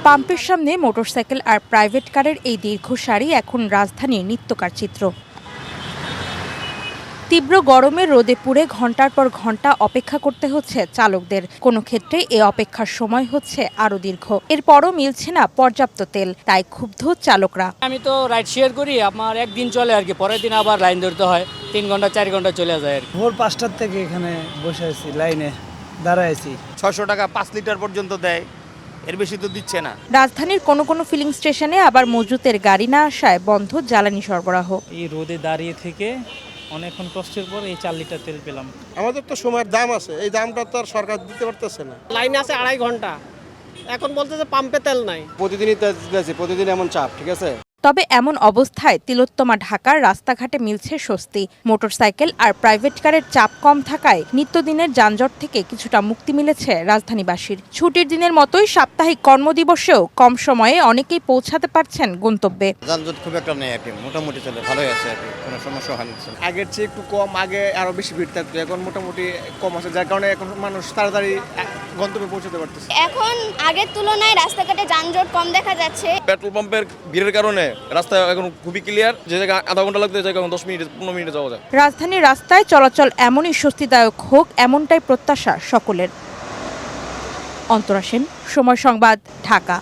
পাম্পের সামনে মোটরসাইকেল আর প্রাইভেট কারের এই দীর্ঘ সারি এখন রাজধানীর নিত্যকার চিত্র। তীব্র গরমে রোদে পুড়ে ঘন্টার পর ঘন্টা অপেক্ষা করতে হচ্ছে চালকদের। কোনো ক্ষেত্রে এ অপেক্ষার সময় হচ্ছে আরও দীর্ঘ। এরপরও মিলছে না পর্যাপ্ত তেল, তাই ক্ষুব্ধ চালকরা। আমি তো রাইড শেয়ার করি, আমার একদিন চলে আর কি, পরের দিন আবার লাইন ধরতে হয়, 3 ঘন্টা 4 ঘন্টা চলে যায় আর কি। ভোর 5টার থেকে এখানে বসে আছি, লাইনে দাঁড়ায় আছি। 600 টাকা 5 লিটার পর্যন্ত দেয়, এর বেশি তো দিচ্ছে না। রাজধানীর কোনো কোনো ফিলিং স্টেশনে আবার মজুতের গাড়ি না আসায় বন্ধ জ্বালানি সরবরাহ। এই রোদে দাঁড়িয়ে থেকে অনেকক্ষণ কষ্টের পর এই 4 লিটার তেল পেলাম। আমাদের তো সময়ের দাম আছে, এই দামটা তো আর সরকার দিতে পারতেছে না। লাইনে আছে 2.5 ঘন্টা, এখন বলতেছে পাম্পে তেল নাই। প্রতিদিনই তেল দিতেছি, প্রতিদিন এমন চাপ, ঠিক আছে। তবে এমন অবস্থায় তিলোত্তমা ঢাকার রাস্তাঘাটে মিলছে স্বস্তি। মোটরসাইকেল আর প্রাইভেট কারের চাপ কম থাকায় নিত্যদিনের যানজট থেকে কিছুটা মুক্তি মিলেছে রাজধানীবাসীর। ছুটির দিনের মতোই সাপ্তাহিক কর্মদিবসেও কম সময়ে অনেকেই পৌঁছাতে পারছেন গন্তব্যে। যানজট খুব একটা নেই আর কি, মোটামুটি চলে, ভালোই আছে আর কি, কোনো সমস্যা হয়নি। আগের চেয়ে একটু কম, আগে আরো বেশি ভিড় থাকতো, এখন মোটামুটি কম আছে, যার কারণে এখন মানুষ তাড়াতাড়ি গন্তব্যে পৌঁছাতে পারতেছে। এখন আগের তুলনায় রাস্তাঘাটে যানজট কম দেখা যাচ্ছে। পেট্রোল পাম্পের ভিড়ের কারণে রাস্তা এখন খুবই ক্লিয়ার, যে জায়গায় আধা ঘন্টা লাগতে যায় এখন 10 মিনিট 15 মিনিটে যাওয়া যায়। রাজধানীর রাস্তায় চলাচল এমনই স্বস্তিদায়ক হোক, এমনটাই প্রত্যাশা সকলের। অন্তরা সেন, সময় সংবাদ, ঢাকা।